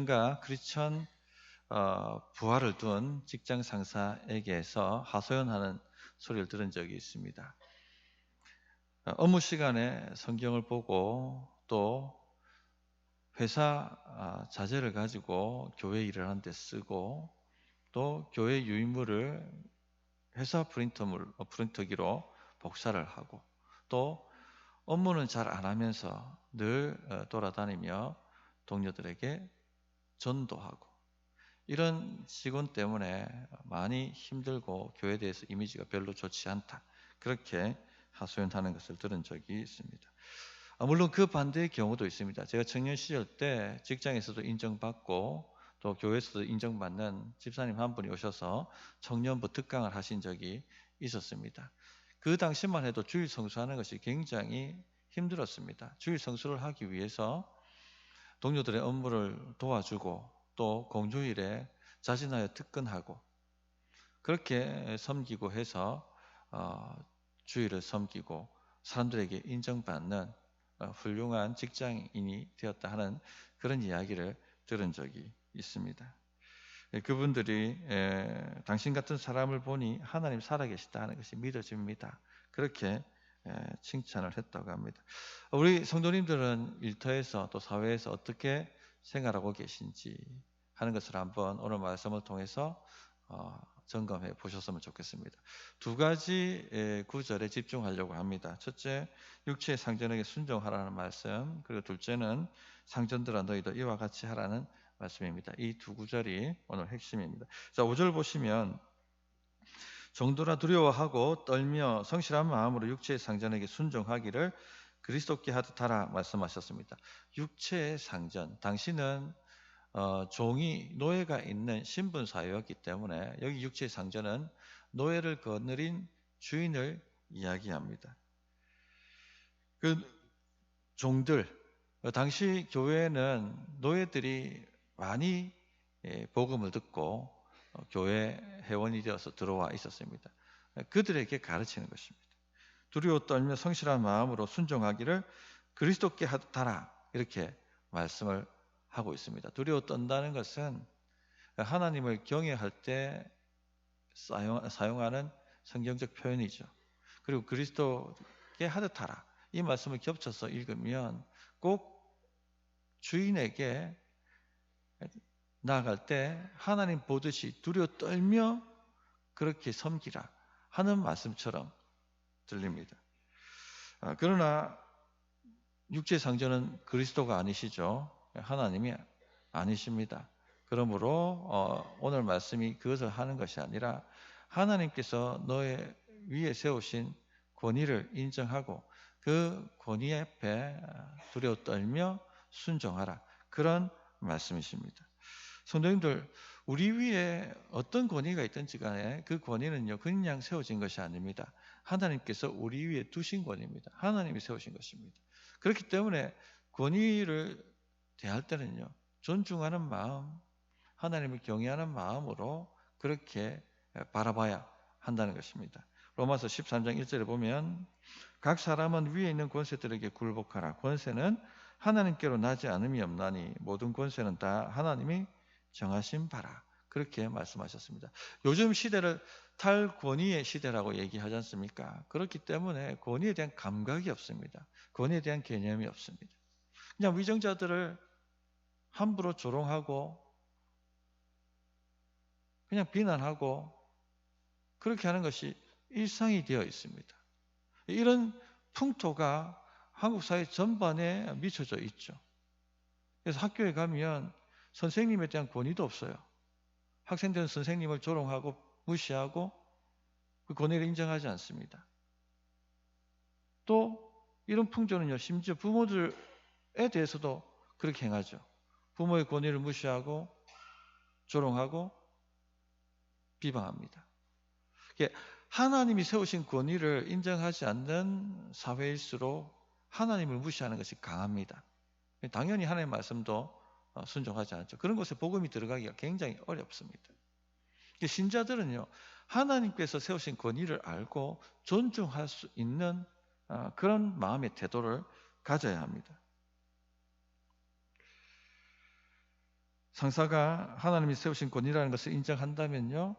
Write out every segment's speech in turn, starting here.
언젠가 크리스천 부하를 둔 직장 상사에게서 하소연하는 소리를 들은 적이 있습니다. 업무 시간에 성경을 보고 또 회사 자재를 가지고 교회 일을 하는 데 쓰고 또 교회 유인물을 회사 프린터기로 복사를 하고 또 업무는 잘 안 하면서 늘 돌아다니며 동료들에게 전도하고 이런 직원 때문에 많이 힘들고 교회에 대해서 이미지가 별로 좋지 않다. 그렇게 하소연하는 것을 들은 적이 있습니다. 물론 그 반대의 경우도 있습니다. 제가 청년 시절 때 직장에서도 인정받고 또 교회에서도 인정받는 집사님 한 분이 오셔서 청년부 특강을 하신 적이 있었습니다. 그 당시만 해도 주일 성수하는 것이 굉장히 힘들었습니다. 주일 성수를 하기 위해서 동료들의 업무를 도와주고 또 공휴일에 자진하여 특근하고 그렇게 섬기고 해서 주일을 섬기고 사람들에게 인정받는 훌륭한 직장인이 되었다 하는 그런 이야기를 들은 적이 있습니다. 그분들이 당신 같은 사람을 보니 하나님 살아계시다 하는 것이 믿어집니다. 그렇게 칭찬을 했다고 합니다. 우리 성도님들은 일터에서 또 사회에서 어떻게 생활하고 계신지 하는 것을 한번 오늘 말씀을 통해서 점검해 보셨으면 좋겠습니다. 두 가지 구절에 집중하려고 합니다. 첫째, 육체의 상전에게 순종하라는 말씀, 그리고 둘째는 상전들아 너희도 이와 같이 하라는 말씀입니다. 이 두 구절이 오늘 핵심입니다. 자, 5절 보시면 정도나 두려워하고 떨며 성실한 마음으로 육체의 상전에게 순종하기를 그리스도께 하듯 하라 말씀하셨습니다. 육체의 상전, 당신은 종이 노예가 있는 신분 사회였기 때문에 여기 육체의 상전은 노예를 거느린 주인을 이야기합니다. 그 종들, 당시 교회에는 노예들이 많이 복음을 듣고 교회 회원이 되어서 들어와 있었습니다. 그들에게 가르치는 것입니다. 두려워 떨며 성실한 마음으로 순종하기를 그리스도께 하라 이렇게 말씀을 하고 있습니다. 두려워 떤다는 것은 하나님을 경외할 때 사용하는 성경적 표현이죠. 그리고 그리스도께 하듯 하라 이 말씀을 겹쳐서 읽으면 꼭 주인에게 나아갈 때 하나님 보듯이 두려워 떨며 그렇게 섬기라 하는 말씀처럼 들립니다. 그러나 육체 상전은 그리스도가 아니시죠. 하나님이 아니십니다. 그러므로 오늘 말씀이 그것을 하는 것이 아니라 하나님께서 너의 위에 세우신 권위를 인정하고 그 권위 앞에 두려워 떨며 순종하라. 그런 말씀이십니다. 성도님들, 우리 위에 어떤 권위가 있든지 간에 그 권위는요 그냥 세워진 것이 아닙니다. 하나님께서 우리 위에 두신 권위입니다. 하나님이 세우신 것입니다. 그렇기 때문에 권위를 대할 때는요 존중하는 마음, 하나님을 경외하는 마음으로 그렇게 바라봐야 한다는 것입니다. 로마서 13장 1절에 보면 각 사람은 위에 있는 권세들에게 굴복하라. 권세는 하나님께로 나지 않음이 없나니 모든 권세는 다 하나님이 정하신 바라. 그렇게 말씀하셨습니다. 요즘 시대를 탈권위의 시대라고 얘기하지 않습니까? 그렇기 때문에 권위에 대한 감각이 없습니다. 권위에 대한 개념이 없습니다. 그냥 위정자들을 함부로 조롱하고 그냥 비난하고 그렇게 하는 것이 일상이 되어 있습니다. 이런 풍토가 한국 사회 전반에 미쳐져 있죠. 그래서 학교에 가면 선생님에 대한 권위도 없어요. 학생들은 선생님을 조롱하고 무시하고 그 권위를 인정하지 않습니다. 또 이런 풍조는요, 심지어 부모들에 대해서도 그렇게 행하죠. 부모의 권위를 무시하고 조롱하고 비방합니다. 하나님이 세우신 권위를 인정하지 않는 사회일수록 하나님을 무시하는 것이 강합니다. 당연히 하나님의 말씀도 순종하지 않죠. 그런 곳에 복음이 들어가기가 굉장히 어렵습니다. 신자들은요, 하나님께서 세우신 권위를 알고 존중할 수 있는 그런 마음의 태도를 가져야 합니다. 상사가 하나님이 세우신 권위라는 것을 인정한다면요,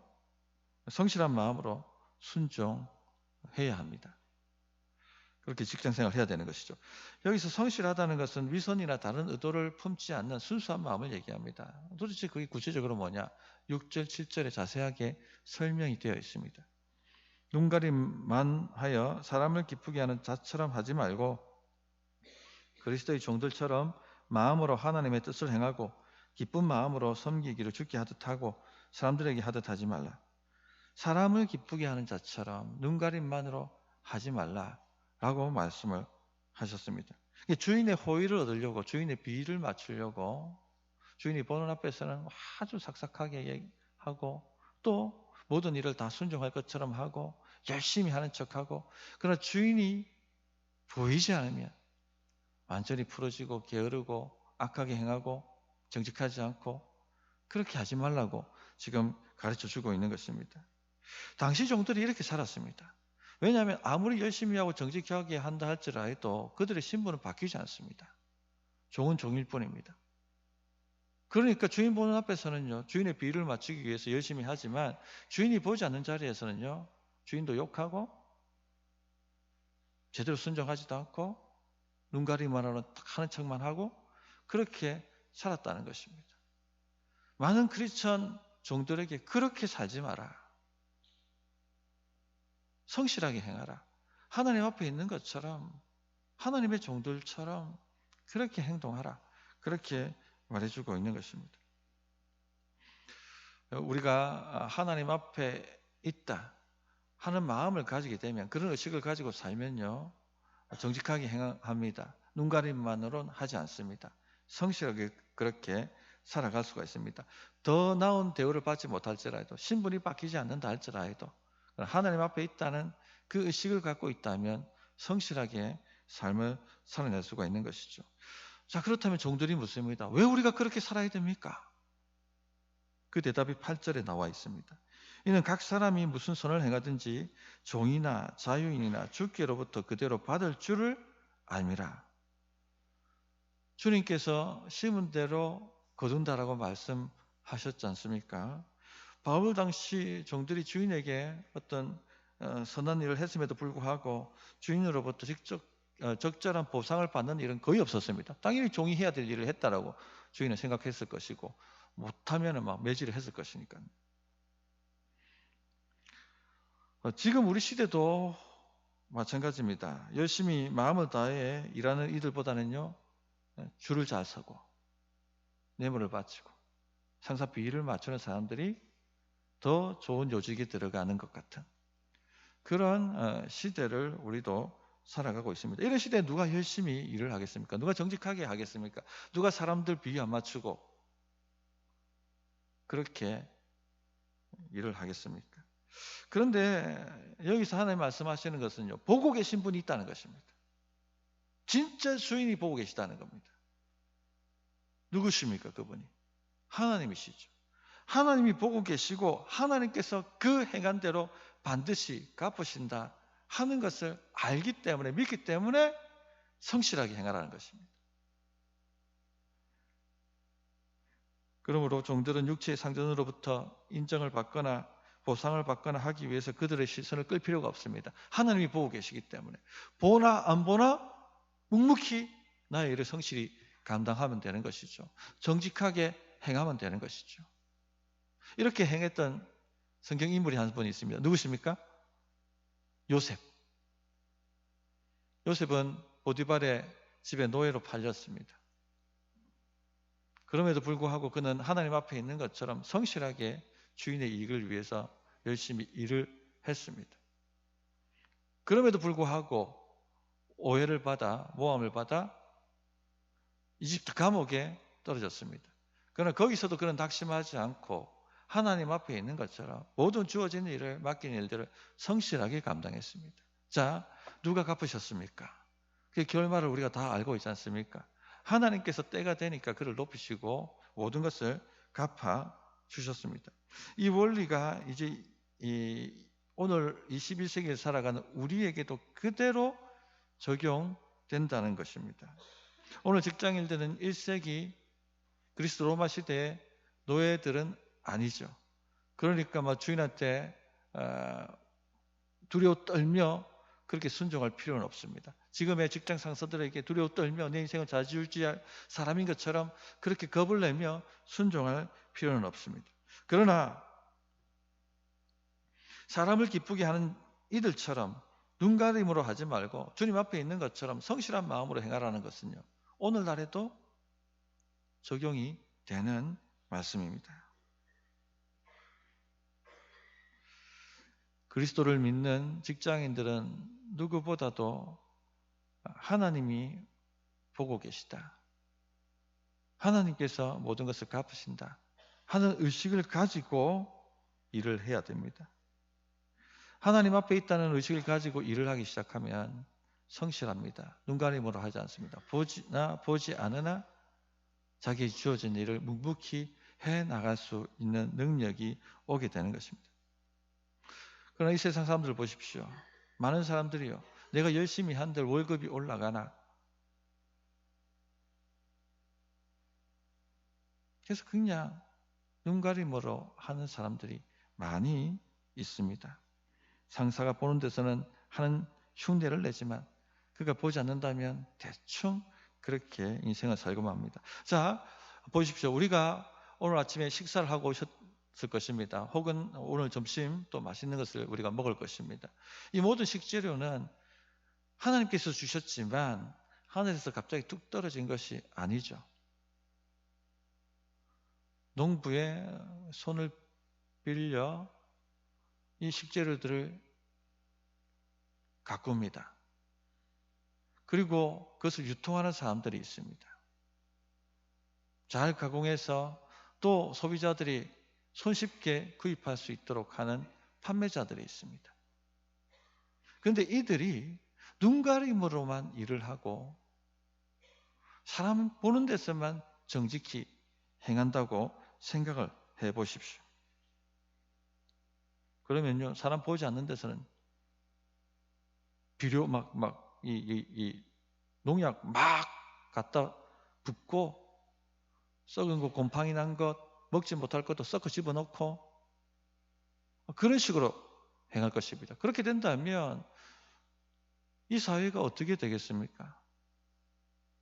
성실한 마음으로 순종해야 합니다. 그렇게 직장생활을 해야 되는 것이죠. 여기서 성실하다는 것은 위선이나 다른 의도를 품지 않는 순수한 마음을 얘기합니다. 도대체 그게 구체적으로 뭐냐? 6절, 7절에 자세하게 설명이 되어 있습니다. 눈가림만 하여 사람을 기쁘게 하는 자처럼 하지 말고 그리스도의 종들처럼 마음으로 하나님의 뜻을 행하고 기쁜 마음으로 섬기기를 주께 하듯 하고 사람들에게 하듯 하지 말라. 사람을 기쁘게 하는 자처럼 눈가림만으로 하지 말라라고 말씀을 하셨습니다. 주인의 호의를 얻으려고, 주인의 비위를 맞추려고, 주인이 보는 앞에서는 아주 삭삭하게 하고 또 모든 일을 다 순종할 것처럼 하고 열심히 하는 척하고, 그러나 주인이 보이지 않으면 완전히 풀어지고 게으르고 악하게 행하고 정직하지 않고, 그렇게 하지 말라고 지금 가르쳐주고 있는 것입니다. 당시 종들이 이렇게 살았습니다. 왜냐하면 아무리 열심히 하고 정직하게 한다 할지라도 그들의 신분은 바뀌지 않습니다. 종은 종일 뿐입니다. 그러니까 주인 보는 앞에서는요, 주인의 비위를 맞추기 위해서 열심히 하지만 주인이 보지 않는 자리에서는요, 주인도 욕하고 제대로 순종하지도 않고 눈가리만 하는 척만 하고 그렇게 살았다는 것입니다. 많은 크리스천 종들에게 그렇게 살지 마라. 성실하게 행하라. 하나님 앞에 있는 것처럼, 하나님의 종들처럼 그렇게 행동하라. 그렇게 말해주고 있는 것입니다. 우리가 하나님 앞에 있다 하는 마음을 가지게 되면, 그런 의식을 가지고 살면요, 정직하게 행합니다. 눈가림만으로는 하지 않습니다. 성실하게 그렇게 살아갈 수가 있습니다. 더 나은 대우를 받지 못할지라도, 신분이 바뀌지 않는다 할지라도 하나님 앞에 있다는 그 의식을 갖고 있다면 성실하게 삶을 살아낼 수가 있는 것이죠. 자, 그렇다면 종들이 묻습니다. 왜 우리가 그렇게 살아야 됩니까? 그 대답이 8절에 나와 있습니다. 이는 각 사람이 무슨 선을 행하든지 종이나 자유인이나 주께로부터 그대로 받을 줄을 알미라. 주님께서 심은 대로 거둔다라고 말씀하셨지 않습니까? 바울 당시 종들이 주인에게 어떤 선한 일을 했음에도 불구하고 주인으로부터 직접 적절한 보상을 받는 일은 거의 없었습니다. 당연히 종이 해야 될 일을 했다라고 주인은 생각했을 것이고, 못하면 막 매질을 했을 것이니까요. 지금 우리 시대도 마찬가지입니다. 열심히 마음을 다해 일하는 이들보다는요, 줄을 잘 서고 뇌물을 바치고 상사 비위를 맞추는 사람들이 더 좋은 요직에 들어가는 것 같은 그런 시대를 우리도 살아가고 있습니다. 이런 시대에 누가 열심히 일을 하겠습니까? 누가 정직하게 하겠습니까? 누가 사람들 비위 안 맞추고 그렇게 일을 하겠습니까? 그런데 여기서 하나님 말씀하시는 것은요, 보고 계신 분이 있다는 것입니다. 진짜 주인이 보고 계시다는 겁니다. 누구십니까? 그분이 하나님이시죠. 하나님이 보고 계시고 하나님께서 그 행한 대로 반드시 갚으신다 하는 것을 알기 때문에, 믿기 때문에 성실하게 행하라는 것입니다. 그러므로 종들은 육체의 상전으로부터 인정을 받거나 보상을 받거나 하기 위해서 그들의 시선을 끌 필요가 없습니다. 하나님이 보고 계시기 때문에 보나 안 보나 묵묵히 나의 일을 성실히 감당하면 되는 것이죠. 정직하게 행하면 되는 것이죠. 이렇게 행했던 성경 인물이 한 분 있습니다. 누구십니까? 요셉. 요셉은 보디발의 집에 노예로 팔렸습니다. 그럼에도 불구하고 그는 하나님 앞에 있는 것처럼 성실하게 주인의 이익을 위해서 열심히 일을 했습니다. 그럼에도 불구하고 오해를 받아, 모함을 받아 이집트 감옥에 떨어졌습니다. 그러나 거기서도 그는 낙심하지 않고 하나님 앞에 있는 것처럼 모든 주어진 일을, 맡긴 일들을 성실하게 감당했습니다. 자, 누가 갚으셨습니까? 그 결말을 우리가 다 알고 있지 않습니까? 하나님께서 때가 되니까 그를 높이시고 모든 것을 갚아 주셨습니다. 이 원리가 이제 오늘 21세기를 살아가는 우리에게도 그대로 적용된다는 것입니다. 오늘 직장인들은 1세기 그리스 로마 시대에 노예들은 아니죠. 그러니까 주인한테 두려워 떨며 그렇게 순종할 필요는 없습니다. 지금의 직장 상사들에게 두려워 떨며 내 인생을 좌지우지할 사람인 것처럼 그렇게 겁을 내며 순종할 필요는 없습니다. 그러나 사람을 기쁘게 하는 이들처럼 눈가림으로 하지 말고 주님 앞에 있는 것처럼 성실한 마음으로 행하라는 것은요, 오늘날에도 적용이 되는 말씀입니다. 그리스도를 믿는 직장인들은 누구보다도 하나님이 보고 계시다, 하나님께서 모든 것을 갚으신다 하는 의식을 가지고 일을 해야 됩니다. 하나님 앞에 있다는 의식을 가지고 일을 하기 시작하면 성실합니다. 눈가림으로 하지 않습니다. 보지 않으나 자기의 주어진 일을 묵묵히 해나갈 수 있는 능력이 오게 되는 것입니다. 그러나 이 세상 사람들 보십시오. 많은 사람들이요, 내가 열심히 한들 월급이 올라가나, 그래서 그냥 눈가림으로 하는 사람들이 많이 있습니다. 상사가 보는 데서는 하는 흉내를 내지만 그가 보지 않는다면 대충 그렇게 인생을 살고 맙니다. 자, 보십시오. 우리가 오늘 아침에 식사를 하고 오셨을 것입니다. 혹은 오늘 점심 또 맛있는 것을 우리가 먹을 것입니다. 이 모든 식재료는 하나님께서 주셨지만 하늘에서 갑자기 뚝 떨어진 것이 아니죠. 농부의 손을 빌려 이 식재료들을 가꿉니다. 그리고 그것을 유통하는 사람들이 있습니다. 잘 가공해서 또 소비자들이 손쉽게 구입할 수 있도록 하는 판매자들이 있습니다. 그런데 이들이 눈가림으로만 일을 하고 사람 보는 데서만 정직히 행한다고 생각을 해보십시오. 그러면요, 사람 보지 않는 데서는 비료 농약 막 갖다 붓고 썩은 것, 곰팡이 난 것, 먹지 못할 것도 썩어 집어넣고 그런 식으로 행할 것입니다. 그렇게 된다면 이 사회가 어떻게 되겠습니까?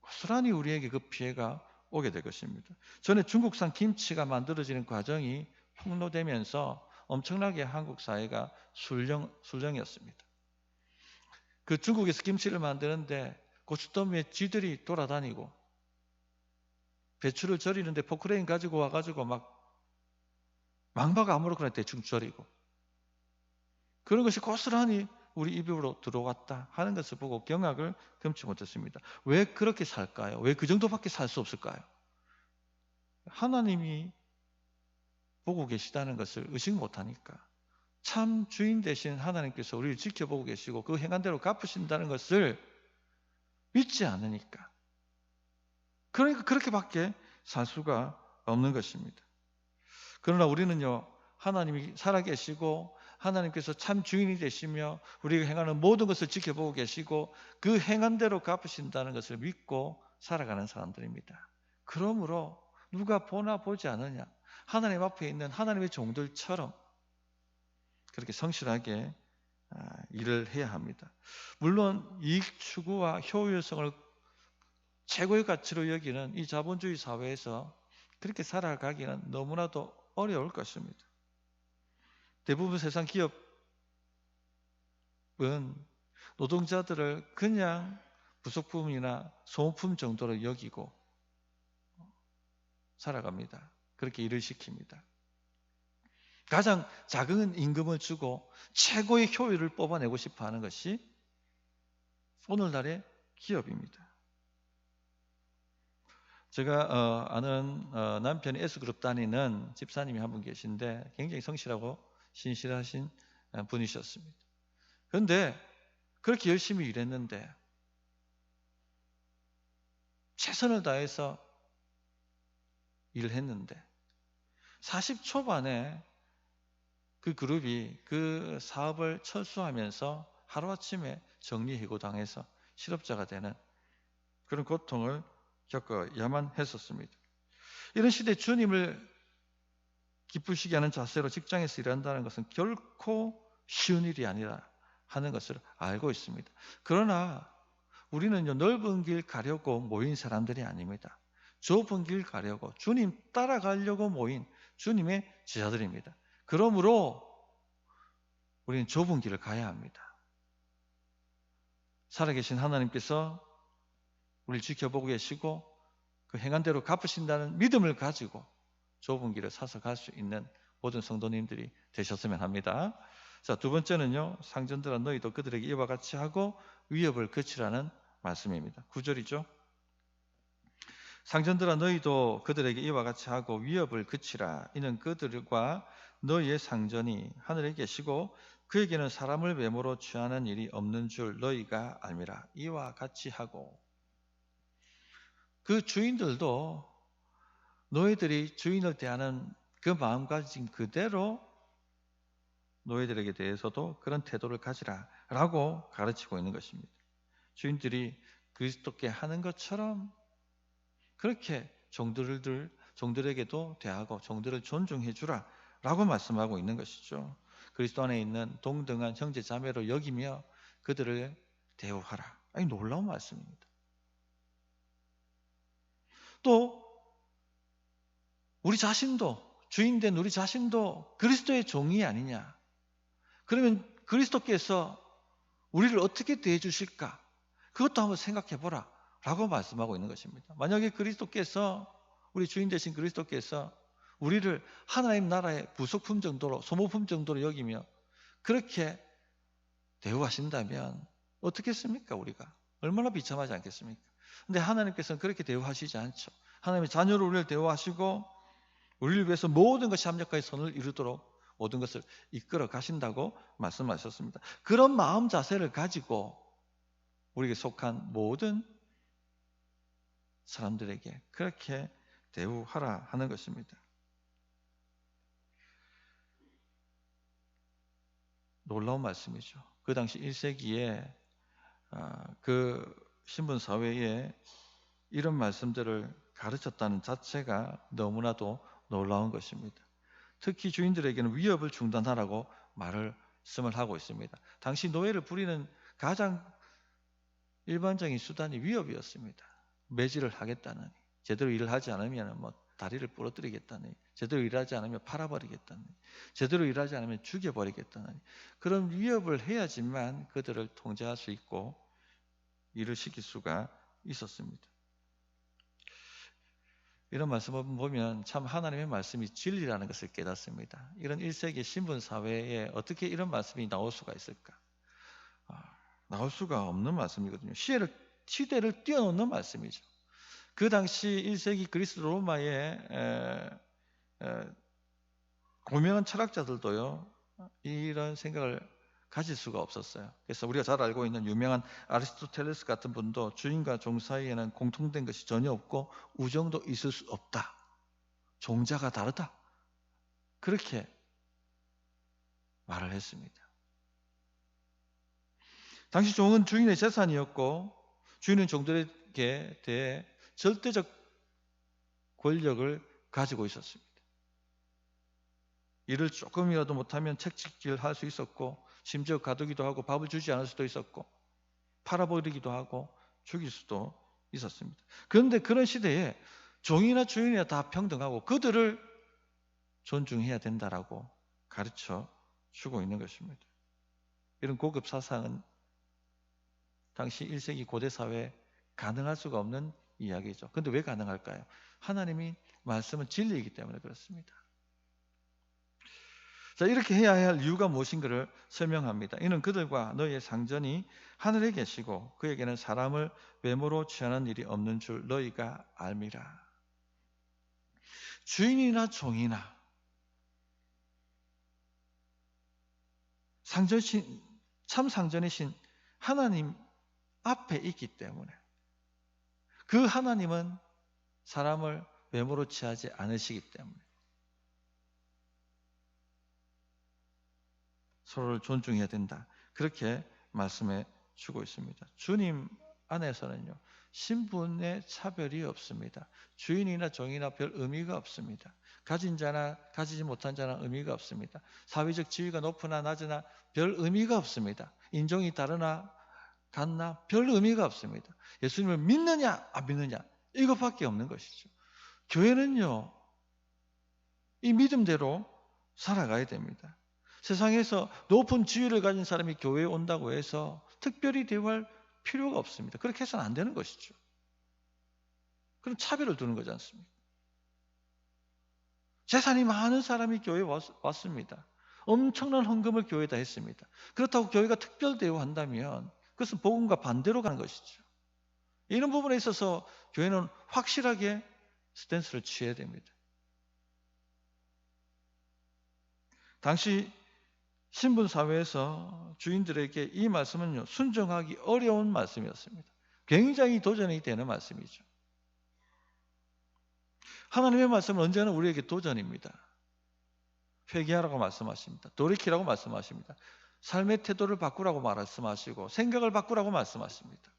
고스란히 우리에게 그 피해가 오게 될 것입니다. 전에 중국산 김치가 만들어지는 과정이 폭로되면서 엄청나게 한국 사회가 술령이었습니다. 그 중국에서 김치를 만드는데 고춧더미에 쥐들이 돌아다니고 배추를 절이는데 포크레인 가지고 와가지고 막 망박 아무렇거나 대충 절이고 그런 것이 고스란히 우리 입으로 들어왔다 하는 것을 보고 경악을 금치 못했습니다. 왜 그렇게 살까요? 왜 그 정도밖에 살 수 없을까요? 하나님이 보고 계시다는 것을 의식 못하니까, 참 주인 되신 하나님께서 우리를 지켜보고 계시고 그 행한 대로 갚으신다는 것을 믿지 않으니까, 그러니까 그렇게밖에 살 수가 없는 것입니다. 그러나 우리는요, 하나님이 살아계시고 하나님께서 참 주인이 되시며 우리가 행하는 모든 것을 지켜보고 계시고 그 행한 대로 갚으신다는 것을 믿고 살아가는 사람들입니다. 그러므로 누가 보나 보지 않느냐, 하나님 앞에 있는 하나님의 종들처럼 그렇게 성실하게 일을 해야 합니다. 물론 이익 추구와 효율성을 최고의 가치로 여기는 이 자본주의 사회에서 그렇게 살아가기는 너무나도 어려울 것입니다. 대부분 세상 기업은 노동자들을 그냥 부속품이나 소모품 정도로 여기고 살아갑니다. 그렇게 일을 시킵니다. 가장 작은 임금을 주고 최고의 효율을 뽑아내고 싶어 하는 것이 오늘날의 기업입니다. 제가 아는 남편이 S그룹 다니는 집사님이 한 분 계신데 굉장히 성실하고 신실하신 분이셨습니다. 그런데 그렇게 열심히 일했는데 최선을 다해서 일을 했는데 40 초반에 그 그룹이 그 사업을 철수하면서 하루아침에 정리해고당해서 실업자가 되는 그런 고통을 겪어야만 했었습니다. 이런 시대에 주님을 기쁘시게 하는 자세로 직장에서 일한다는 것은 결코 쉬운 일이 아니라 하는 것을 알고 있습니다. 그러나 우리는요, 넓은 길 가려고 모인 사람들이 아닙니다. 좁은 길 가려고 주님 따라가려고 모인 주님의 제자들입니다. 그러므로 우리는 좁은 길을 가야 합니다. 살아계신 하나님께서 우리를 지켜보고 계시고 그 행한 대로 갚으신다는 믿음을 가지고 좁은 길을 사서 갈 수 있는 모든 성도님들이 되셨으면 합니다. 자, 두 번째는요, 상전들아 너희도 그들에게 이와 같이 하고 위협을 그치라는 말씀입니다. 9절이죠. 상전들아 너희도 그들에게 이와 같이 하고 위협을 그치라. 이는 그들과 너희의 상전이 하늘에 계시고 그에게는 사람을 외모로 취하는 일이 없는 줄 너희가 알미라. 이와 같이 하고, 그 주인들도 너희들이 주인을 대하는 그 마음가짐 그대로 너희들에게 대해서도 그런 태도를 가지라 라고 가르치고 있는 것입니다. 주인들이 그리스도께 하는 것처럼 그렇게 종들에게도 대하고 종들을 존중해 주라 라고 말씀하고 있는 것이죠. 그리스도 안에 있는 동등한 형제 자매로 여기며 그들을 대우하라. 아니, 놀라운 말씀입니다. 또 우리 자신도, 주인된 우리 자신도 그리스도의 종이 아니냐. 그러면 그리스도께서 우리를 어떻게 대해 주실까? 그것도 한번 생각해 보라 라고 말씀하고 있는 것입니다. 만약에 그리스도께서, 우리 주인 되신 그리스도께서 우리를 하나님 나라의 부속품 정도로, 소모품 정도로 여기며 그렇게 대우하신다면 어떻겠습니까? 우리가 얼마나 비참하지 않겠습니까? 근데 하나님께서는 그렇게 대우하시지 않죠. 하나님의 자녀로 우리를 대우하시고 우리를 위해서 모든 것이 합력하여 선을 이루도록 모든 것을 이끌어 가신다고 말씀하셨습니다. 그런 마음 자세를 가지고 우리에게 속한 모든 사람들에게 그렇게 대우하라 하는 것입니다. 놀라운 말씀이죠. 그 당시 1세기에 그 신분사회에 이런 말씀들을 가르쳤다는 자체가 너무나도 놀라운 것입니다. 특히 주인들에게는 위협을 중단하라고 말씀을 하고 있습니다. 당시 노예를 부리는 가장 일반적인 수단이 위협이었습니다. 매질을 하겠다느니, 제대로 일을 하지 않으면 다리를 부러뜨리겠다느니, 제대로 일하지 않으면 팔아버리겠다느니, 제대로 일하지 않으면 죽여버리겠다느니, 그런 위협을 해야지만 그들을 통제할 수 있고 일을 시킬 수가 있었습니다. 이런 말씀을 보면 참 하나님의 말씀이 진리라는 것을 깨닫습니다. 이런 1세기 신분사회에 어떻게 이런 말씀이 나올 수가 있을까? 나올 수가 없는 말씀이거든요. 시대를 뛰어넘는 말씀이죠. 그 당시 1세기 그리스 로마의 고명한 철학자들도요, 이런 생각을 가질 수가 없었어요. 그래서 우리가 잘 알고 있는 유명한 아리스토텔레스 같은 분도 주인과 종 사이에는 공통된 것이 전혀 없고 우정도 있을 수 없다. 종자가 다르다. 그렇게 말을 했습니다. 당시 종은 주인의 재산이었고 주인은 종들에게 대해 절대적 권력을 가지고 있었습니다. 일을 조금이라도 못하면 책찍질 할 수 있었고 심지어 가두기도 하고 밥을 주지 않을 수도 있었고 팔아버리기도 하고 죽일 수도 있었습니다. 그런데 그런 시대에 종이나 주인이나 다 평등하고 그들을 존중해야 된다라고 가르쳐 주고 있는 것입니다. 이런 고급 사상은 당시 1세기 고대 사회에 가능할 수가 없는 이야기죠. 그런데 왜 가능할까요? 하나님이 말씀은 진리이기 때문에 그렇습니다. 자, 이렇게 해야 할 이유가 무엇인가를 설명합니다. 이는 그들과 너희의 상전이 하늘에 계시고 그에게는 사람을 외모로 취하는 일이 없는 줄 너희가 알미라. 주인이나 종이나 상전신, 참 상전이신 하나님 앞에 있기 때문에 그 하나님은 사람을 외모로 취하지 않으시기 때문에 서로를 존중해야 된다. 그렇게 말씀해 주고 있습니다. 주님 안에서는요, 신분의 차별이 없습니다. 주인이나 종이나 별 의미가 없습니다. 가진 자나 가지지 못한 자나 의미가 없습니다. 사회적 지위가 높으나 낮으나 별 의미가 없습니다. 인종이 다르나 같나 별 의미가 없습니다. 예수님을 믿느냐 안 믿느냐 이것밖에 없는 것이죠. 교회는요, 이 믿음대로 살아가야 됩니다. 세상에서 높은 지위를 가진 사람이 교회에 온다고 해서 특별히 대우할 필요가 없습니다. 그렇게 해서는 안 되는 것이죠. 그럼 차별을 두는 거지 않습니까? 재산이 많은 사람이 교회에 왔습니다. 엄청난 헌금을 교회에다 했습니다. 그렇다고 교회가 특별 대우한다면 그것은 복음과 반대로 가는 것이죠. 이런 부분에 있어서 교회는 확실하게 스탠스를 취해야 됩니다. 당시 신분사회에서 주인들에게 이 말씀은요, 순종하기 어려운 말씀이었습니다. 굉장히 도전이 되는 말씀이죠. 하나님의 말씀은 언제나 우리에게 도전입니다. 회개하라고 말씀하십니다. 돌이키라고 말씀하십니다. 삶의 태도를 바꾸라고 말씀하시고 생각을 바꾸라고 말씀하십니다.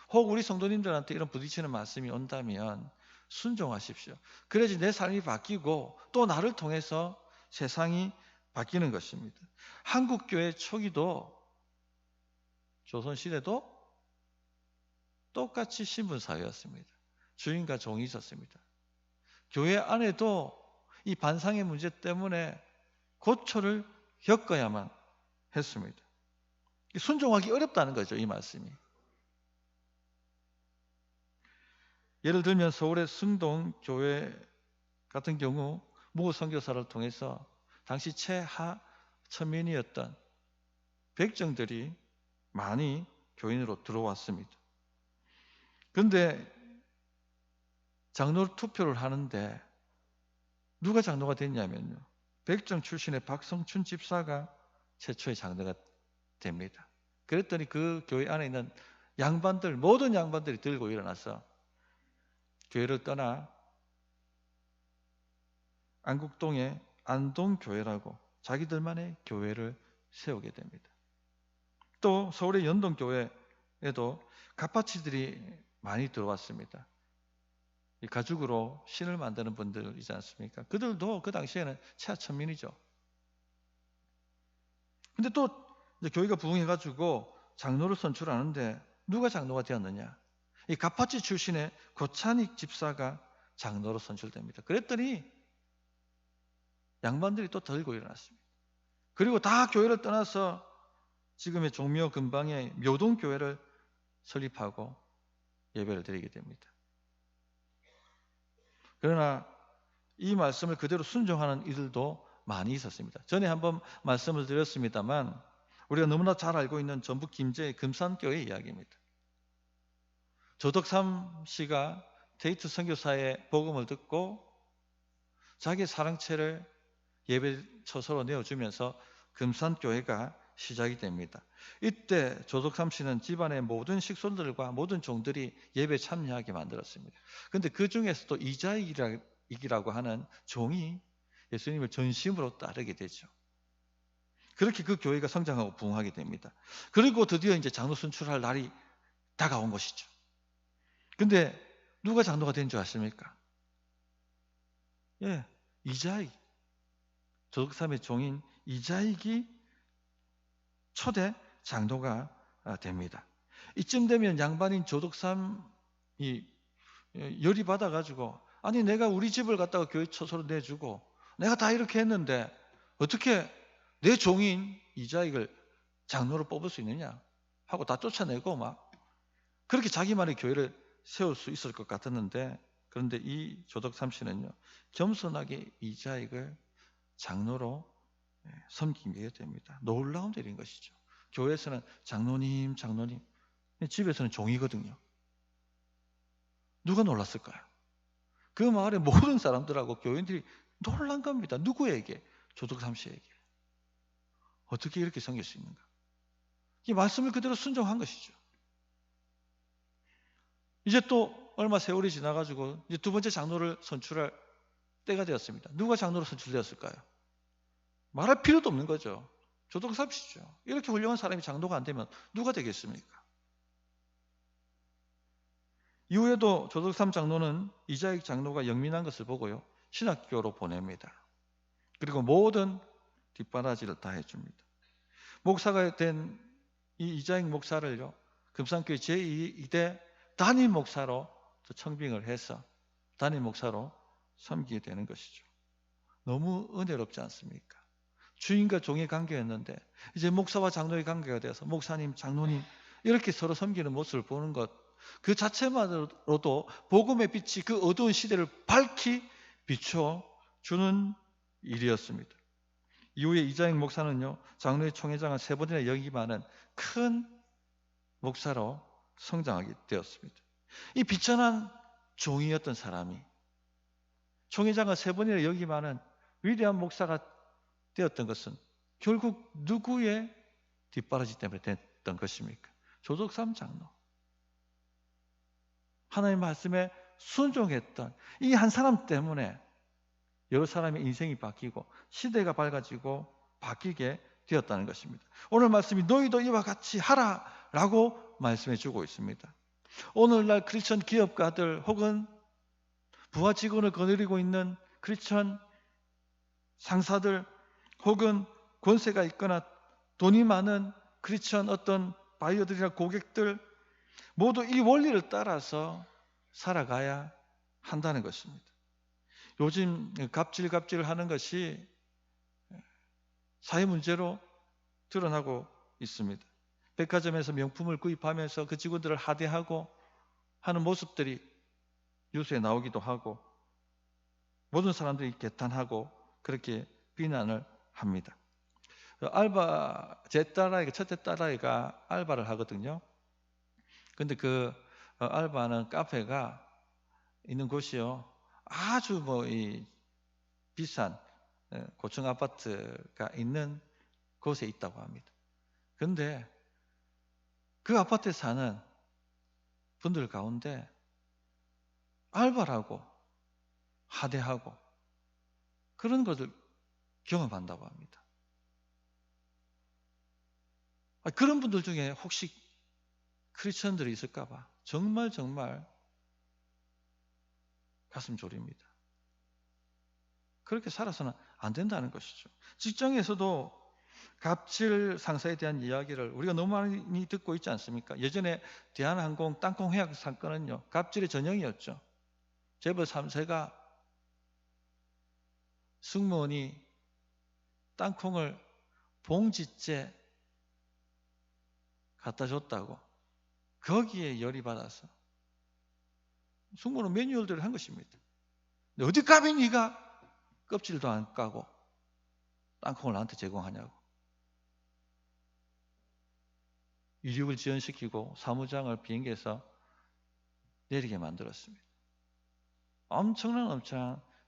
혹 우리 성도님들한테 이런 부딪히는 말씀이 온다면 순종하십시오. 그래야지 내 삶이 바뀌고 또 나를 통해서 세상이 바뀌는 것입니다. 한국교회 초기도 조선시대도 똑같이 신분사회였습니다. 주인과 종이 있었습니다. 교회 안에도 이 반상의 문제 때문에 고초를 겪어야만 했습니다. 순종하기 어렵다는 거죠, 이 말씀이. 예를 들면 서울의 승동교회 같은 경우 모 선교사를 통해서 당시 최하 천민이었던 백정들이 많이 교인으로 들어왔습니다. 그런데 장로 투표를 하는데 누가 장로가 됐냐면요, 백정 출신의 박성춘 집사가 최초의 장로가 됩니다. 그랬더니 그 교회 안에 있는 양반들, 모든 양반들이 들고 일어나서 교회를 떠나 안국동의 안동교회라고 자기들만의 교회를 세우게 됩니다. 또 서울의 연동교회에도 가파치들이 많이 들어왔습니다. 이 가죽으로 신을 만드는 분들이지 않습니까? 그들도 그 당시에는 최하천민이죠. 근데 또 교회가 부흥해가지고 장로를 선출하는데 누가 장로가 되었느냐? 이 가파치 출신의 고찬익 집사가 장로로 선출됩니다. 그랬더니 양반들이 또 들고 일어났습니다. 그리고 다 교회를 떠나서 지금의 종묘 근방의 묘동교회를 설립하고 예배를 드리게 됩니다. 그러나 이 말씀을 그대로 순종하는 이들도 많이 있었습니다. 전에 한번 말씀을 드렸습니다만 우리가 너무나 잘 알고 있는 전북 김제의 금산교회 이야기입니다. 조덕삼 씨가 데이트 선교사의 복음을 듣고 자기 사랑채를 예배 처소로 내어주면서 금산교회가 시작이 됩니다. 이때 조덕삼 씨는 집안의 모든 식솔들과 모든 종들이 예배에 참여하게 만들었습니다. 그런데 그 중에서도 이자익이라고 하는 종이 예수님을 전심으로 따르게 되죠. 그렇게 그 교회가 성장하고 부흥하게 됩니다. 그리고 드디어 이제 장로 선출할 날이 다가온 것이죠. 근데 누가 장로가 된 줄 아십니까? 예, 이자익. 조덕삼의 종인 이자익이 초대 장로가 됩니다. 이쯤 되면 양반인 조덕삼이 열이 받아가지고 아니 내가 우리 집을 갖다가 교회 처소로 내주고 내가 다 이렇게 했는데 어떻게 내 종인 이자익을 장로로 뽑을 수 있느냐 하고 다 쫓아내고 막 그렇게 자기만의 교회를 세울 수 있을 것 같았는데 그런데 이 조덕삼 씨는요 겸손하게 이자익을 장로로 섬기게 됩니다. 놀라운 일인 것이죠. 교회에서는 장로님 집에서는 종이거든요. 누가 놀랐을까요? 그 마을의 모든 사람들하고 교인들이 놀란 겁니다. 누구에게? 조덕삼 씨에게. 어떻게 이렇게 섬길 수 있는가? 이 말씀을 그대로 순종한 것이죠. 이제 또 얼마 세월이 지나가지고 이제 두 번째 장로를 선출할 때가 되었습니다. 누가 장로로 선출되었을까요? 말할 필요도 없는 거죠. 조덕삼 씨죠. 이렇게 훌륭한 사람이 장로가 안 되면 누가 되겠습니까? 이후에도 조덕삼 장로는 이자익 장로가 영민한 것을 보고요, 신학교로 보냅니다. 그리고 모든 뒷바라지를 다 해줍니다. 목사가 된 이 이자익 목사를요, 금산교회 제2대 담임 목사로 청빙을 해서 담임 목사로 섬기게 되는 것이죠. 너무 은혜롭지 않습니까? 주인과 종의 관계였는데 이제 목사와 장로의 관계가 되어서 목사님, 장로님 이렇게 서로 섬기는 모습을 보는 것, 그 자체만으로도 복음의 빛이 그 어두운 시대를 밝히 비춰주는 일이었습니다. 이후에 이자익 목사는요, 장로의 총회장을 3번이나 역임하는 큰 목사로 성장하게 되었습니다. 이 비천한 종이었던 사람이 총회장을 3번이나 역임하는 위대한 목사가 되었던 것은 결국 누구의 뒷바라지 때문에 됐던 것입니까? 조덕삼 장로. 하나님의 말씀에 순종했던 이 한 사람 때문에 여러 사람의 인생이 바뀌고 시대가 밝아지고 바뀌게 되었다는 것입니다. 오늘 말씀이 너희도 이와 같이 하라라고 말씀해 주고 있습니다. 오늘날 크리스천 기업가들 혹은 부하 직원을 거느리고 있는 크리스천 상사들 혹은 권세가 있거나 돈이 많은 크리스천 어떤 바이어들이나 고객들 모두 이 원리를 따라서 살아가야 한다는 것입니다. 요즘 갑질을 하는 것이 사회 문제로 드러나고 있습니다. 백화점에서 명품을 구입하면서 그 직원들을 하대하고 하는 모습들이 뉴스에 나오기도 하고 모든 사람들이 개탄하고 그렇게 비난을 합니다. 제 딸아이가, 첫째 딸아이가 알바를 하거든요. 근데 그 알바는 카페가 있는 곳이요, 아주 이 비싼 고층 아파트가 있는 곳에 있다고 합니다. 그런데 그 아파트에 사는 분들 가운데 알바라고 하대하고 그런 것을 경험한다고 합니다. 그런 분들 중에 혹시 크리스천들이 있을까 봐 정말 가슴 졸입니다. 그렇게 살아서는 안 된다는 것이죠. 직장에서도 갑질 상사에 대한 이야기를 우리가 너무 많이 듣고 있지 않습니까? 예전에 대한항공 땅콩 회항 사건은요, 갑질의 전형이었죠. 재벌 3세가 승무원이 땅콩을 봉지째 갖다 줬다고 거기에 열이 받아서 승무원은 매뉴얼대로 한 것입니다. 근데 어디 감히 네가 껍질도 안 까고 땅콩을 나한테 제공하냐고. 이륙을 지연시키고 사무장을 비행기에서 내리게 만들었습니다. 엄청난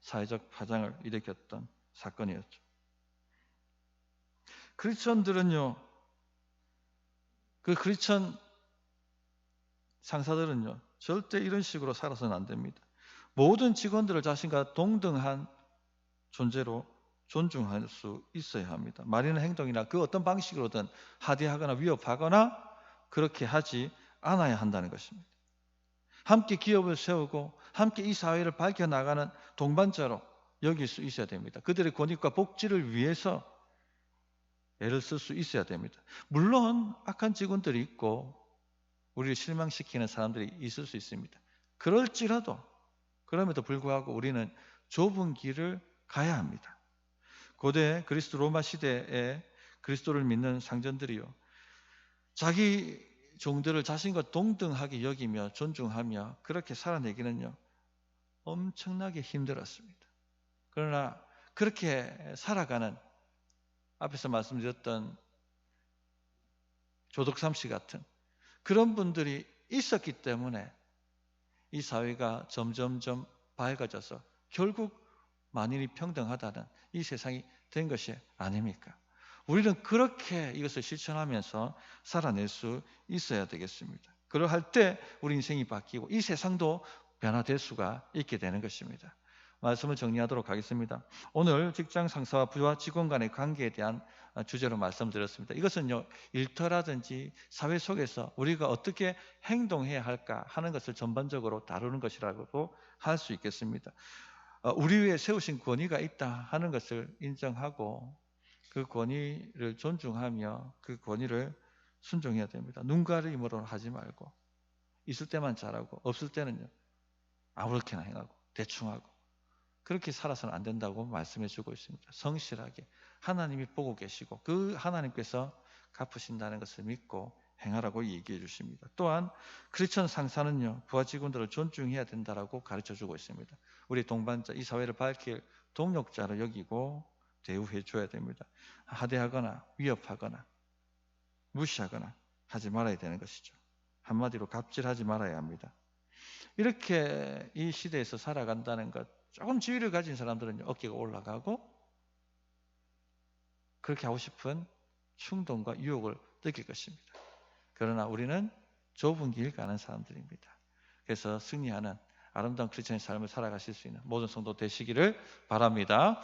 사회적 파장을 일으켰던 사건이었죠. 크리스천들은요, 그 크리스천 상사들은요, 절대 이런 식으로 살아서는 안 됩니다. 모든 직원들을 자신과 동등한 존재로 존중할 수 있어야 합니다. 말이나 행동이나 그 어떤 방식으로든 하대하거나 위협하거나 그렇게 하지 않아야 한다는 것입니다. 함께 기업을 세우고 함께 이 사회를 밝혀나가는 동반자로 여길 수 있어야 됩니다. 그들의 권익과 복지를 위해서 애를 쓸 수 있어야 됩니다. 물론 악한 직원들이 있고 우리를 실망시키는 사람들이 있을 수 있습니다. 그럼에도 불구하고 우리는 좁은 길을 가야 합니다. 고대 그리스 로마 시대에 그리스도를 믿는 상전들이요, 자기 종들을 자신과 동등하게 여기며 존중하며 그렇게 살아내기는요, 엄청나게 힘들었습니다. 그러나 그렇게 살아가는, 앞에서 말씀드렸던 조덕삼 씨 같은 그런 분들이 있었기 때문에 이 사회가 점점점 밝아져서 결국 만인이 평등하다는 이 세상이 된 것이 아닙니까? 우리는 그렇게 이것을 실천하면서 살아낼 수 있어야 되겠습니다. 그러할 때 우리 인생이 바뀌고 이 세상도 변화될 수가 있게 되는 것입니다. 말씀을 정리하도록 하겠습니다. 오늘 직장 상사와 부하 직원 간의 관계에 대한 주제로 말씀드렸습니다. 이것은요, 일터라든지 사회 속에서 우리가 어떻게 행동해야 할까 하는 것을 전반적으로 다루는 것이라고도 할 수 있겠습니다. 우리 위에 세우신 권위가 있다 하는 것을 인정하고 그 권위를 존중하며 그 권위를 순종해야 됩니다. 눈 가림으로 하지 말고 있을 때만 잘하고 없을 때는요 아무렇게나 행하고 대충 하고 그렇게 살아서는 안 된다고 말씀해 주고 있습니다. 성실하게 하나님이 보고 계시고 그 하나님께서 갚으신다는 것을 믿고 행하라고 얘기해 주십니다. 또한 크리스천 상사는요 부하 직원들을 존중해야 된다라고 가르쳐 주고 있습니다. 우리 동반자, 이 사회를 밝힐 동력자로 여기고 대우해 줘야 됩니다. 하대하거나 위협하거나 무시하거나 하지 말아야 되는 것이죠. 한마디로 갑질하지 말아야 합니다. 이렇게 이 시대에서 살아간다는 것, 조금 지위를 가진 사람들은 어깨가 올라가고 그렇게 하고 싶은 충동과 유혹을 느낄 것입니다. 그러나 우리는 좁은 길 가는 사람들입니다. 그래서 승리하는 아름다운 크리스천의 삶을 살아가실 수 있는 모든 성도 되시기를 바랍니다.